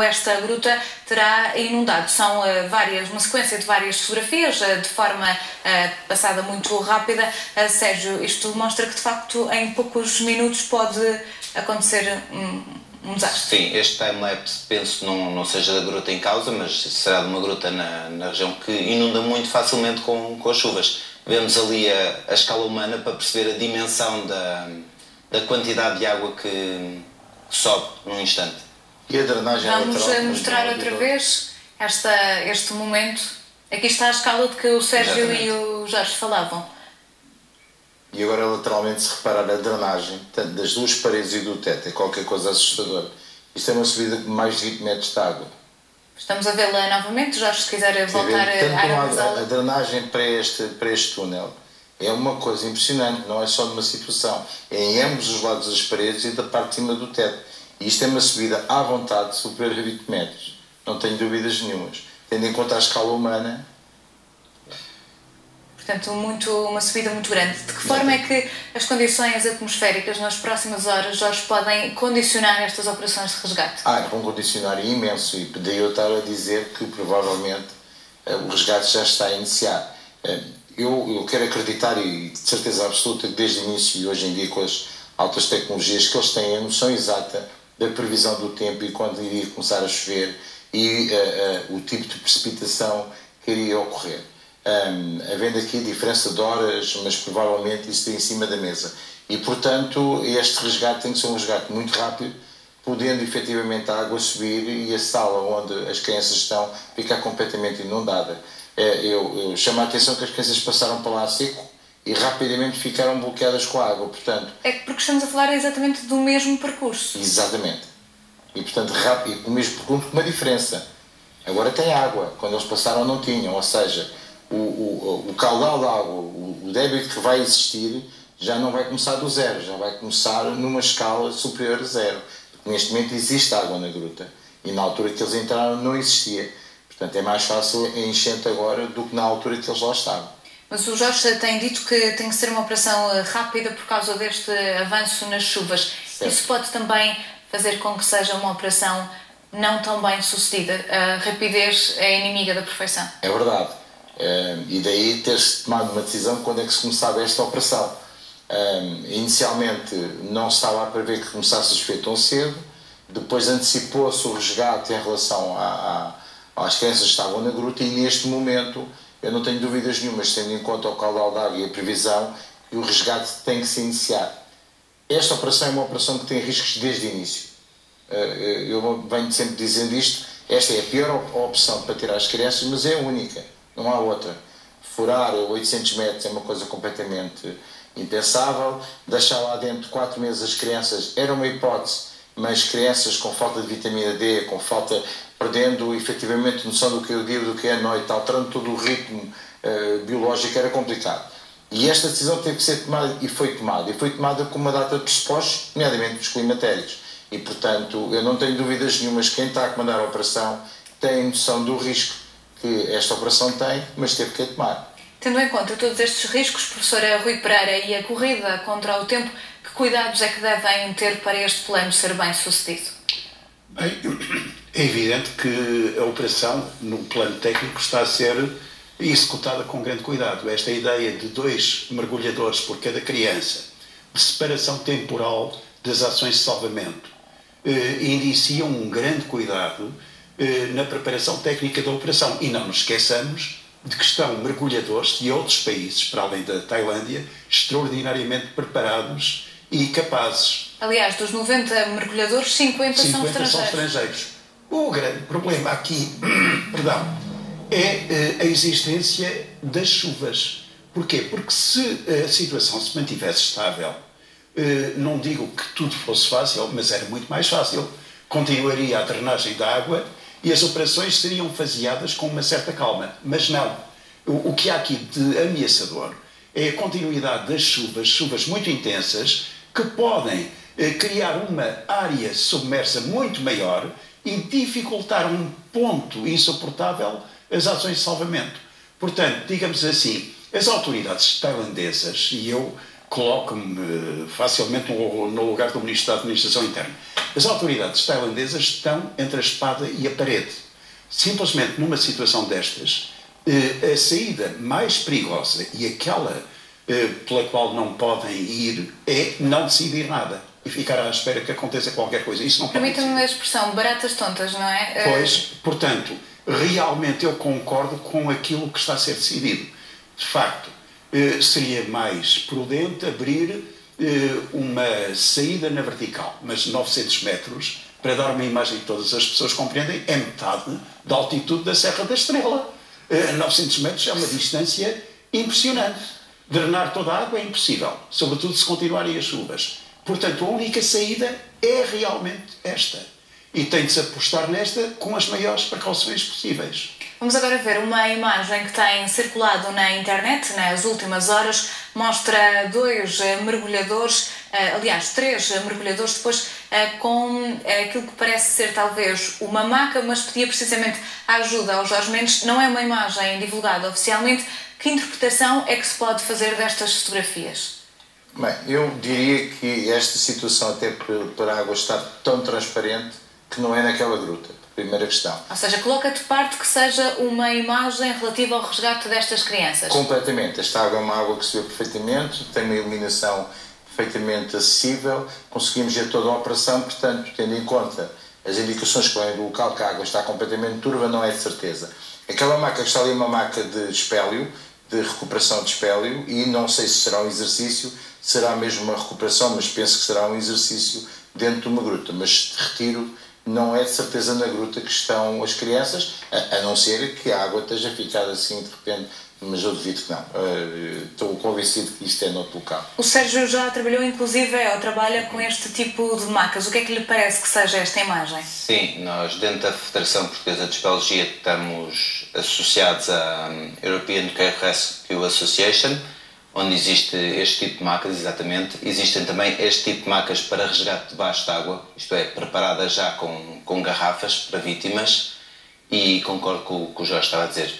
Esta gruta terá inundado. São uma sequência de várias fotografias, de forma passada muito rápida. Sérgio, isto mostra que de facto em poucos minutos pode acontecer um desastre. Sim, este time-lapse penso não seja da gruta em causa, mas será de uma gruta na região que inunda muito facilmente com as chuvas. Vemos ali a escala humana para perceber a dimensão da quantidade de água que sobe num instante. E a drenagem Vamos lateral, mostrar outra vez este momento. Aqui está a escala de que o Sérgio e o Jorge falavam. E agora, lateralmente, se reparar a drenagem, tanto das duas paredes e do teto, é qualquer coisa assustadora. Isto é uma subida de mais de 20 metros de água. Estamos a vê-la novamente, Jorge, se quiser voltar a drenagem para este túnel é uma coisa impressionante, não é só de uma situação. É em ambos os lados das paredes e da parte de cima do teto. E isto é uma subida à vontade superior a 20 metros. Não tenho dúvidas nenhumas. Tendo em conta a escala humana. Portanto, uma subida muito grande. De que forma é que as condições atmosféricas nas próximas horas, Jorge, podem condicionar estas operações de resgate? Vão condicionar imenso. E daí eu estar a dizer que provavelmente o resgate já está a iniciar. Eu quero acreditar, e de certeza absoluta, que desde o início e hoje em dia com as altas tecnologias, que eles têm a noção exata da previsão do tempo e quando iria começar a chover e o tipo de precipitação que iria ocorrer. Havendo aqui diferença de horas, mas provavelmente isso está em cima da mesa. E, portanto, este resgate tem que ser um resgate muito rápido, podendo efetivamente a água subir e a sala onde as crianças estão ficar completamente inundada. Eu chamo a atenção que as crianças passaram para lá a seco e rapidamente ficaram bloqueadas com a água, portanto... É porque estamos a falar exatamente do mesmo percurso. Exatamente. E, portanto, rápido, o mesmo percurso com uma diferença. Agora tem água, quando eles passaram não tinham, ou seja, o caudal de água, o débito que vai existir, já não vai começar do zero, já vai começar numa escala superior a zero. Porque neste momento existe água na gruta, e na altura que eles entraram não existia. Portanto, é mais fácil a enchente agora do que na altura que eles lá estavam. Mas o Jorge tem dito que tem que ser uma operação rápida por causa deste avanço nas chuvas. Certo. Isso pode também fazer com que seja uma operação não tão bem sucedida. A rapidez é inimiga da perfeição. É verdade. E daí ter-se tomado uma decisão quando é que se começava esta operação. Inicialmente não se estava a prever que começasse a chover tão cedo, depois antecipou-se o resgate em relação às crianças que estavam na gruta e neste momento eu não tenho dúvidas nenhumas, tendo em conta o caudal de água e a previsão, que o resgate tem que se iniciar. Esta operação é uma operação que tem riscos desde o início. Eu venho sempre dizendo isto, esta é a pior opção para tirar as crianças, mas é a única, não há outra. Furar 800 metros é uma coisa completamente impensável, deixar lá dentro 4 meses as crianças era uma hipótese, mas crianças com falta de vitamina D, com falta... perdendo efetivamente noção do que é o dia, do que é a noite, alterando todo o ritmo biológico, era complicado. E esta decisão teve que ser tomada e foi tomada com uma data de pressupostos, nomeadamente dos climatéricos. E, portanto, eu não tenho dúvidas nenhumas que quem está a comandar a operação tem noção do risco que esta operação tem, mas teve que a tomar. Tendo em conta todos estes riscos, professora Rui Pereira, e a corrida contra o tempo, que cuidados é que devem ter para este plano ser bem sucedido? Bem, é evidente que a operação, no plano técnico, está a ser executada com grande cuidado. Esta ideia de 2 mergulhadores por cada criança, de separação temporal das ações de salvamento, indicia um grande cuidado na preparação técnica da operação. E não nos esqueçamos de que estão mergulhadores de outros países, para além da Tailândia, extraordinariamente preparados e capazes. Aliás, dos 90 mergulhadores, 50 são estrangeiros. O grande problema aqui, é a existência das chuvas. Porquê? Porque se a situação se mantivesse estável, não digo que tudo fosse fácil, mas era muito mais fácil. Continuaria a drenagem da água e as operações seriam faseadas com uma certa calma. Mas não. O que há aqui de ameaçador é a continuidade das chuvas muito intensas, que podem criar uma área submersa muito maior e dificultar um ponto insuportável as ações de salvamento. Portanto, digamos assim, as autoridades tailandesas, e eu coloco-me facilmente no lugar do Ministro da Administração Interna. As autoridades tailandesas estão entre a espada e a parede. Simplesmente numa situação destas, a saída mais perigosa e aquela pela qual não podem ir é não decidir nada e ficar à espera que aconteça qualquer coisa. Isso não pode acontecer. Permita-me a expressão, baratas tontas, não é? Pois, portanto, realmente eu concordo com aquilo que está a ser decidido. De facto, seria mais prudente abrir uma saída na vertical, mas 900 metros, para dar uma imagem que todas as pessoas compreendem, é metade da altitude da Serra da Estrela. 900 metros é uma distância impressionante. Drenar toda a água é impossível, sobretudo se continuarem as chuvas. Portanto, a única saída é realmente esta. E tem de-se apostar nesta com as maiores precauções possíveis. Vamos agora ver uma imagem que tem circulado na internet nas últimas horas. Mostra dois mergulhadores, aliás, três mergulhadores, depois com aquilo que parece ser talvez uma maca, mas pedia precisamente a ajuda ao Jorge Mendes. Não é uma imagem divulgada oficialmente. Que interpretação é que se pode fazer destas fotografias? Bem, eu diria que esta situação, até por a água estar tão transparente, que não é naquela gruta. Primeira questão. Ou seja, coloca de parte que seja uma imagem relativa ao resgate destas crianças. Completamente. Esta água é uma água que se vê perfeitamente, tem uma iluminação perfeitamente acessível, conseguimos ver toda a operação, portanto, tendo em conta as indicações que vêm do local que a água está completamente turva, não é de certeza. Aquela maca que está ali é uma maca de espélio, de recuperação de espélio, e não sei se será um exercício, será mesmo uma recuperação, mas penso que será um exercício dentro de uma gruta, mas retiro, não é de certeza na gruta que estão as crianças, a não ser que a água esteja ficada assim de repente, mas eu duvido que não. Estou convencido que isto é noutro local. O Sérgio já trabalhou, inclusive, ou trabalha com este tipo de macas. O que é que lhe parece que seja esta imagem? Sim, nós dentro da Federação Portuguesa de Espeleologia estamos associados à European Care Rescue Association, onde existe este tipo de macas, exatamente. Existem também este tipo de macas para resgate debaixo d'água, isto é, preparadas já com garrafas para vítimas, e concordo com o que o Jorge estava a dizer.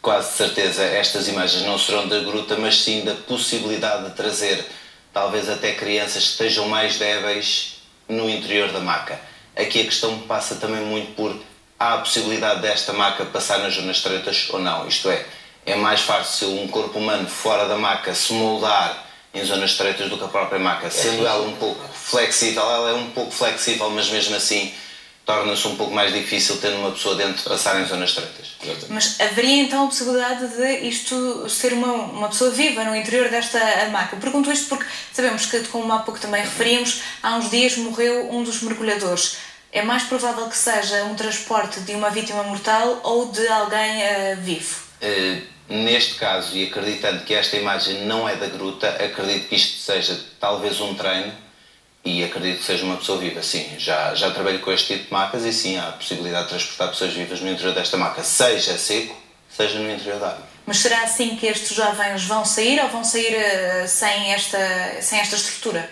Quase certeza estas imagens não serão da gruta, mas sim da possibilidade de trazer talvez até crianças que estejam mais débeis no interior da maca. Aqui a questão passa também muito por: há a possibilidade desta maca passar nas zonas estreitas ou não? Isto é mais fácil um corpo humano fora da maca se moldar em zonas estreitas do que a própria maca, sendo ela um pouco flexível. Ela é um pouco flexível, mas mesmo assim torna-se um pouco mais difícil tendo uma pessoa dentro passar em zonas estreitas. Mas haveria então a possibilidade de isto ser uma pessoa viva no interior desta maca? Pergunto isto porque sabemos que, como há pouco também referíamos, há uns dias morreu um dos mergulhadores. É mais provável que seja um transporte de uma vítima mortal ou de alguém vivo? Neste caso, e acreditando que esta imagem não é da gruta, acredito que isto seja talvez um treino, e acredito que seja uma pessoa viva. Sim, já trabalho com este tipo de macas e sim, há a possibilidade de transportar pessoas vivas no interior desta maca, seja seco, seja no interior da água. Mas será assim que estes jovens vão sair ou vão sair sem esta estrutura?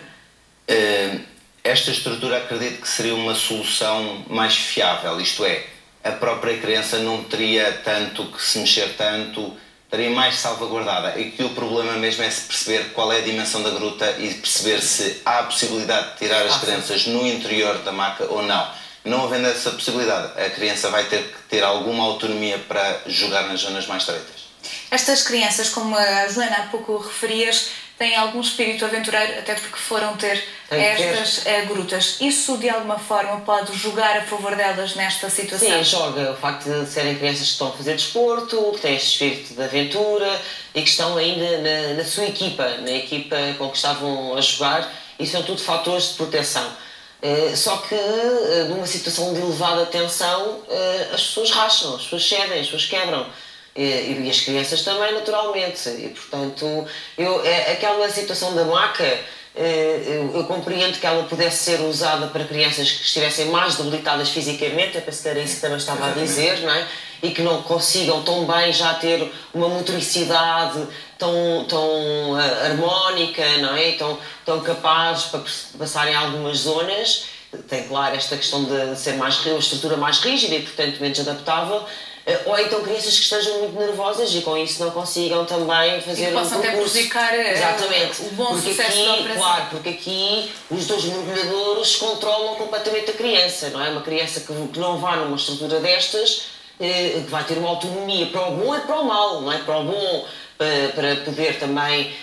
Esta estrutura acredito que seria uma solução mais fiável, isto é, a própria criança não teria tanto que se mexer tanto, estaria mais salvaguardada. E que o problema mesmo é se perceber qual é a dimensão da gruta e perceber se há a possibilidade de tirar as crianças no interior da maca ou não. Não havendo essa possibilidade, a criança vai ter que ter alguma autonomia para jogar nas zonas mais estreitas. Estas crianças, como a Joana há pouco referias, têm algum espírito aventureiro, até porque foram ter estas grutas. Isso, de alguma forma, pode jogar a favor delas nesta situação? Sim, joga. O facto de serem crianças que estão a fazer desporto, que têm este espírito de aventura e que estão ainda na sua equipa, na equipa com que estavam a jogar, isso são tudo fatores de proteção. Só que, numa situação de elevada tensão, as pessoas racham, as pessoas cedem, as pessoas quebram. E as crianças também, naturalmente. E, portanto, aquela situação da maca, eu compreendo que ela pudesse ser usada para crianças que estivessem mais debilitadas fisicamente, eu penso que era isso que também estava a dizer, não é? E que não consigam tão bem já ter uma motoricidade tão harmónica, não é? Tão capaz para passar em algumas zonas. Tem, claro, esta questão de ser uma estrutura mais rígida e, portanto, menos adaptável. Ou então crianças que estejam muito nervosas e com isso não consigam também fazer que possam o percurso. prejudicar Exatamente. o bom sucesso da operação. Claro, porque aqui os dois mergulhadores controlam completamente a criança, não é? Uma criança que não vá numa estrutura destas, que vai ter uma autonomia para o bom e para o mal, não é? Para o bom, para poder também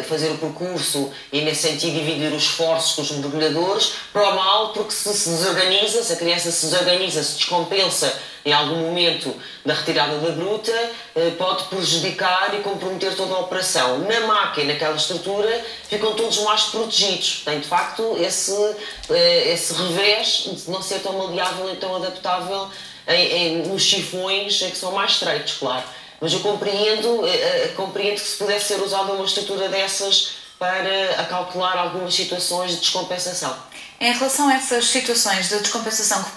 fazer o percurso e, nesse sentido, dividir os esforços com os mergulhadores, para o mal, porque se desorganiza, se a criança se desorganiza, se descompensa em algum momento da retirada da gruta, pode prejudicar e comprometer toda a operação. Na maca e naquela estrutura ficam todos mais protegidos. Tem, de facto, esse revés de não ser tão maleável e tão adaptável nos chifões que são mais estreitos, claro. Mas eu compreendo que se pudesse ser usada uma estrutura dessas para acalcular algumas situações de descompensação. Em relação a essas situações de descompensação que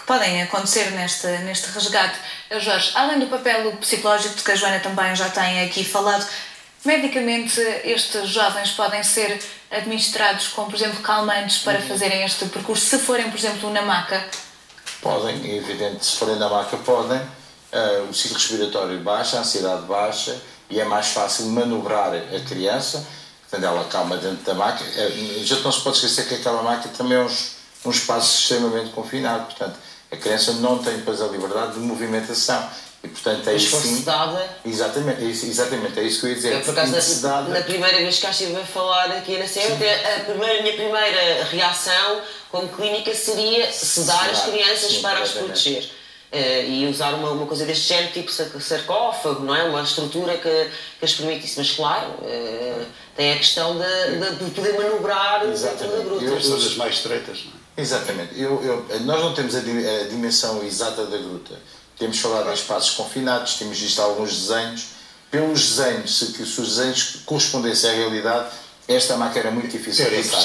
podem acontecer neste resgate, Jorge, além do papel psicológico de que a Joana também já tem aqui falado, medicamente estes jovens podem ser administrados com, por exemplo, calmantes para fazerem este percurso, se forem, por exemplo, na maca? Podem, é evidente, se forem na maca podem. O ciclo respiratório baixa, a ansiedade baixa e é mais fácil manobrar a criança, portanto ela calma dentro da maca. Já não se pode esquecer que aquela maca também é um espaço extremamente confinado, portanto a criança não tem depois a liberdade de movimentação e portanto é isso sim. Sedada. Exatamente, é isso que eu ia dizer. Eu, por acaso, na primeira vez que estive a falar aqui na CEU, a minha primeira reação como clínica seria sedar as crianças para as proteger. E usar uma coisa deste género, tipo sarcófago, não é? Uma estrutura que as permitisse. Mas, claro, tem a questão de poder manobrar dentro da gruta. As coisas mais estreitas, não é? Exatamente. Nós não temos a dimensão exata da gruta. Temos falado em espaços confinados, temos visto alguns desenhos. Pelos desenhos, se os desenhos correspondessem à realidade, esta maca era muito difícil de passar.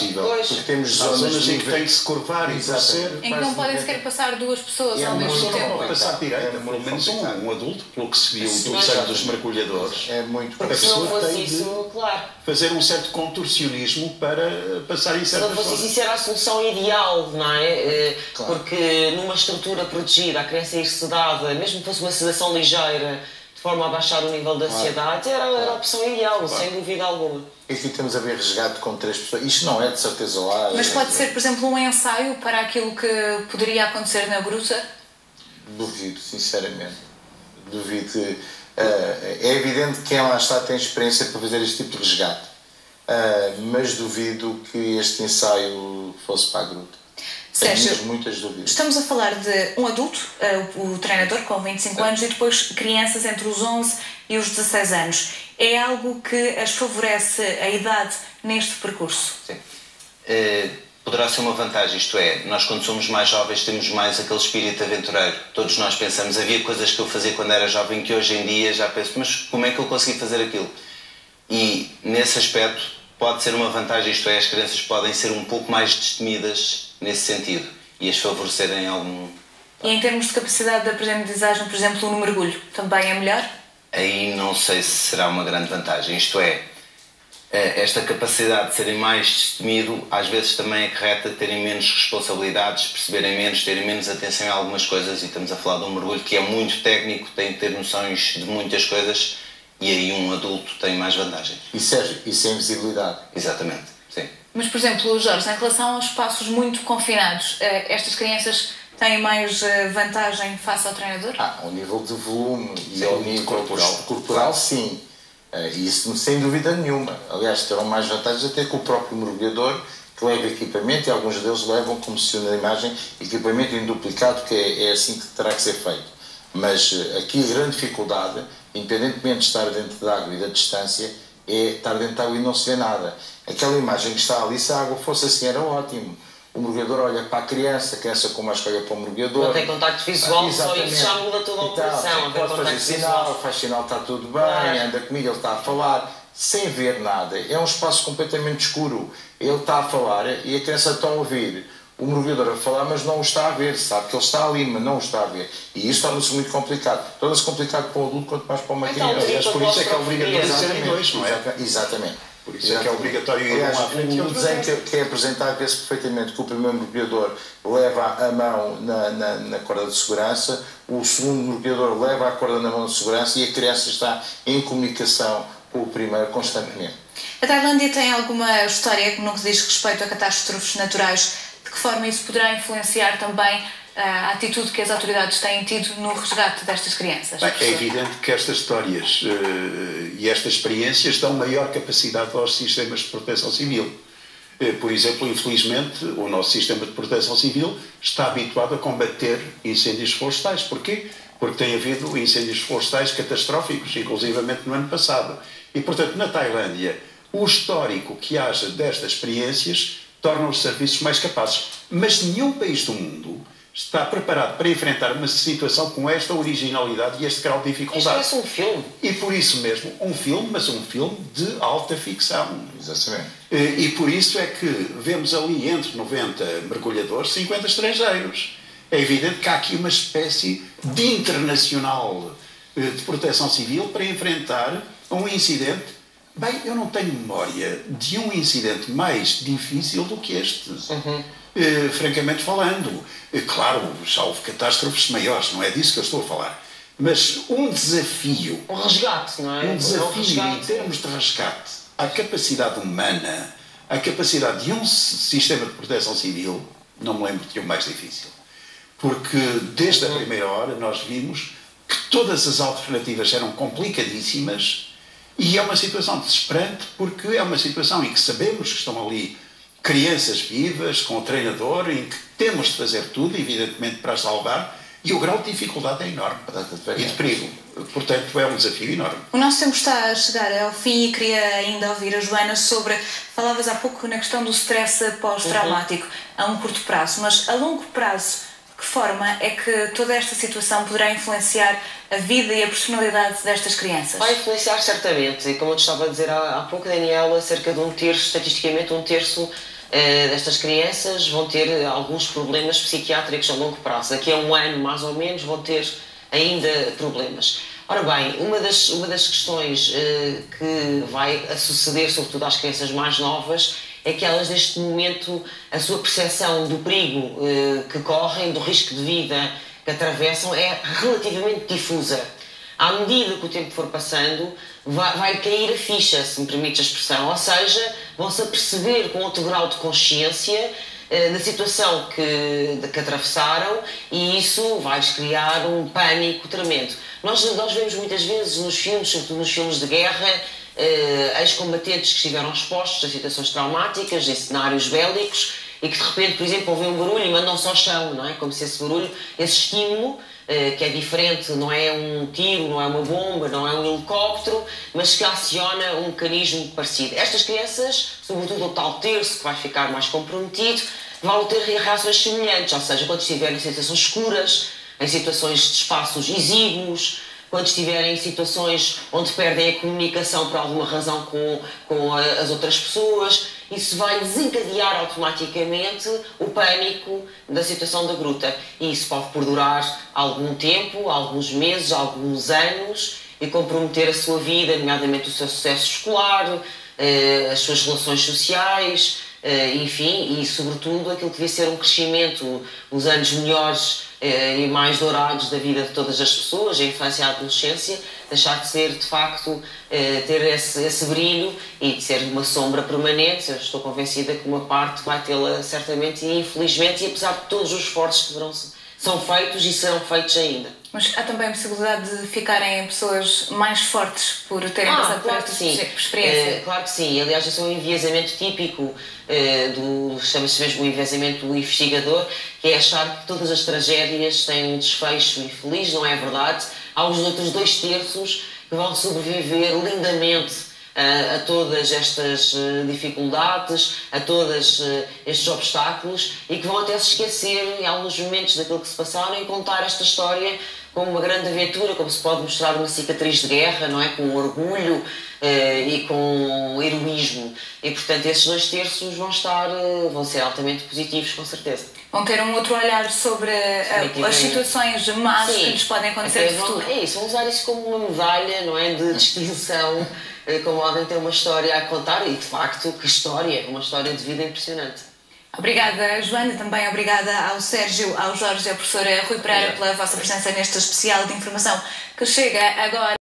Porque temos zonas em que tem que se curvar e torcer. Em que não podem sequer passar duas pessoas ao mesmo tempo. Não pode passar direita, pelo menos um adulto, pelo que se viu do desenho dos mergulhadores. É muito porque se não fosse isso, claro. Fazer um certo contorcionismo para passar em certas zonas. Se não fosse isso, era a solução ideal, não é? Claro. Porque numa estrutura protegida, a criança ir sedada, mesmo que fosse uma sedação ligeira, de forma a baixar o nível de ansiedade, era a opção ideal, sem dúvida alguma. Aqui temos a ver resgate com 3 pessoas. Isto não é de certeza lá. Mas pode ser, por exemplo, um ensaio para aquilo que poderia acontecer na gruta? Duvido, sinceramente. Duvido. É evidente que quem lá está tem experiência para fazer este tipo de resgate. Mas duvido que este ensaio fosse para a gruta. Sérgio, muitas dúvidas. Estamos a falar de um adulto, o treinador com 25 anos, e depois crianças entre os 11 e os 16 anos. É algo que as favorece a idade neste percurso? Sim. Poderá ser uma vantagem, isto é, nós quando somos mais jovens temos mais aquele espírito aventureiro. Todos nós pensamos, havia coisas que eu fazia quando era jovem que hoje em dia já penso, mas como é que eu consegui fazer aquilo? E nesse aspecto pode ser uma vantagem, isto é, as crianças podem ser um pouco mais destemidas nesse sentido e as favorecerem algum... E em termos de capacidade de aprendizagem, por exemplo, no mergulho, também é melhor? Aí não sei se será uma grande vantagem, isto é, esta capacidade de serem mais destemido às vezes também acarreta terem menos responsabilidades, perceberem menos, terem menos atenção a algumas coisas, e estamos a falar de um mergulho que é muito técnico, tem que ter noções de muitas coisas, e aí um adulto tem mais vantagens. E Sérgio, isso é invisibilidade. Exatamente, sim. Mas, por exemplo, Jorge, em relação aos espaços muito confinados, estas crianças têm mais vantagem face ao treinador? Ao nível de volume e ao nível corporal, sim. Isso sem dúvida nenhuma. Aliás, terão mais vantagens até que o próprio mergulhador, que leva equipamento, e alguns deles levam, como se viu na imagem, equipamento em duplicado, que é assim que terá que ser feito. Mas aqui a grande dificuldade, independentemente de estar dentro da água e da distância, é estar dentro da água e não se vê nada. Aquela imagem que está ali, se a água fosse assim, era ótimo. O mergulhador olha para a criança com mais olha para o mergulhador. Não tem contacto visual, só isso já muda toda a operação. Pode fazer sinal, faz sinal, está tudo bem, anda comigo, ele está a falar, sem ver nada. É um espaço completamente escuro. Ele está a falar e a criança está a ouvir o mergulhador a falar, mas não o está a ver. Sabe que ele está ali, mas não o está a ver. E isso torna-se muito complicado. Torna-se complicado para o adulto, quanto mais para uma criança. Aliás, por isso é que é obrigatório serem dois, não é? Exatamente. Por isso é que é obrigatório ir um à frente e o outro desenho atrás. que é apresentado vê-se perfeitamente que o primeiro mergulhador leva a mão na corda de segurança, o segundo mergulhador leva a corda na mão de segurança e a criança está em comunicação com o primeiro constantemente. A Tailândia tem alguma história que no que diz respeito a catástrofes naturais? De que forma isso poderá influenciar também a atitude que as autoridades têm tido no resgate destas crianças? Bem, é evidente que estas histórias e estas experiências dão maior capacidade aos sistemas de proteção civil. Por exemplo, infelizmente, o nosso sistema de proteção civil está habituado a combater incêndios florestais. Porquê? Porque tem havido incêndios florestais catastróficos, inclusivamente no ano passado. E, portanto, na Tailândia, o histórico que haja destas experiências torna os serviços mais capazes. Mas nenhum país do mundo está preparado para enfrentar uma situação com esta originalidade e este grau de dificuldade. Isto parece um filme. E por isso mesmo, um filme, mas um filme de alta ficção. Exatamente. E por isso é que vemos ali entre 90 mergulhadores, 50 estrangeiros. É evidente que há aqui uma espécie de internacional de proteção civil para enfrentar um incidente. Bem, eu não tenho memória de um incidente mais difícil do que este. Francamente falando. Claro, já houve catástrofes maiores, não é disso que eu estou a falar. Mas um desafio. Um resgate, não é? Um desafio resgate. em termos de resgate à capacidade humana, à capacidade de um sistema de proteção civil, não me lembro de um mais difícil. Porque desde a primeira hora nós vimos que todas as alternativas eram complicadíssimas e é uma situação desesperante porque é uma situação em que sabemos que estão ali crianças vivas, com o treinador, em que temos de fazer tudo, evidentemente, para as salvar, e o grau de dificuldade é enorme e de perigo. Portanto, é um desafio enorme. O nosso tempo está a chegar ao fim e queria ainda ouvir a Joana sobre... Falavas há pouco na questão do stress pós-traumático a um curto prazo, mas a longo prazo, de que forma é que toda esta situação poderá influenciar a vida e a personalidade destas crianças? Vai influenciar certamente, e como eu te estava a dizer há pouco, Daniela, cerca de um terço, estatisticamente um terço destas crianças vão ter alguns problemas psiquiátricos a longo prazo. Daqui a um ano, mais ou menos, vão ter ainda problemas. Ora bem, uma das questões que vai suceder, sobretudo às crianças mais novas, é que elas, neste momento, a sua percepção do perigo que correm, do risco de vida que atravessam, é relativamente difusa. À medida que o tempo for passando, vai cair a ficha, se me permite a expressão, ou seja, vão-se aperceber com outro grau de consciência da situação que atravessaram e isso vai-lhes criar um pânico tremendo. Nós vemos muitas vezes nos filmes, sobretudo nos filmes de guerra, ex-combatentes que estiveram expostos a situações traumáticas, em cenários bélicos, e que de repente, por exemplo, ouvem um barulho e mandam-se ao chão, não é? Como se esse barulho, esse estímulo, que é diferente, não é um tiro, não é uma bomba, não é um helicóptero, mas que aciona um mecanismo parecido. Estas crianças, sobretudo o tal terço que vai ficar mais comprometido, vão ter reações semelhantes, ou seja, quando estiverem em situações escuras, em situações de espaços exíguos, quando estiverem em situações onde perdem a comunicação por alguma razão com as outras pessoas, isso vai desencadear automaticamente o pânico da situação da gruta. E isso pode perdurar algum tempo, alguns meses, alguns anos, e comprometer a sua vida, nomeadamente o seu sucesso escolar, as suas relações sociais, enfim, e sobretudo aquilo que devia ser um crescimento, os anos melhores e mais dourados da vida de todas as pessoas, a infância e a adolescência, deixar de ser, de facto, ter esse brilho e de ser uma sombra permanente. Eu estou convencida que uma parte vai tê-la certamente e infelizmente, e apesar de todos os esforços que são feitos e serão feitos ainda. Mas há também a possibilidade de ficarem pessoas mais fortes por terem passado por esta experiência? Claro que sim. Aliás, esse é um enviesamento típico chama-se mesmo o enviesamento investigador, que é achar que todas as tragédias têm um desfecho infeliz. Não é verdade. Há os outros 2/3 que vão sobreviver lindamente a todas estas dificuldades, a todos estes obstáculos, e que vão até se esquecer em alguns momentos daquilo que se passaram e contar esta história como uma grande aventura, como se pode mostrar uma cicatriz de guerra, não é? Com orgulho e com heroísmo. E, portanto, esses 2/3 vão ser altamente positivos, com certeza. Vão ter um outro olhar sobre as situações más que lhes podem acontecer no futuro. É isso, vão usar isso como uma medalha, não é? De distinção como alguém tem uma história a contar, e de facto, que história, uma história de vida impressionante. Obrigada, Joana, também obrigada ao Sérgio, ao Jorge e ao professor Rui Pereira pela vossa presença neste especial de informação que chega agora.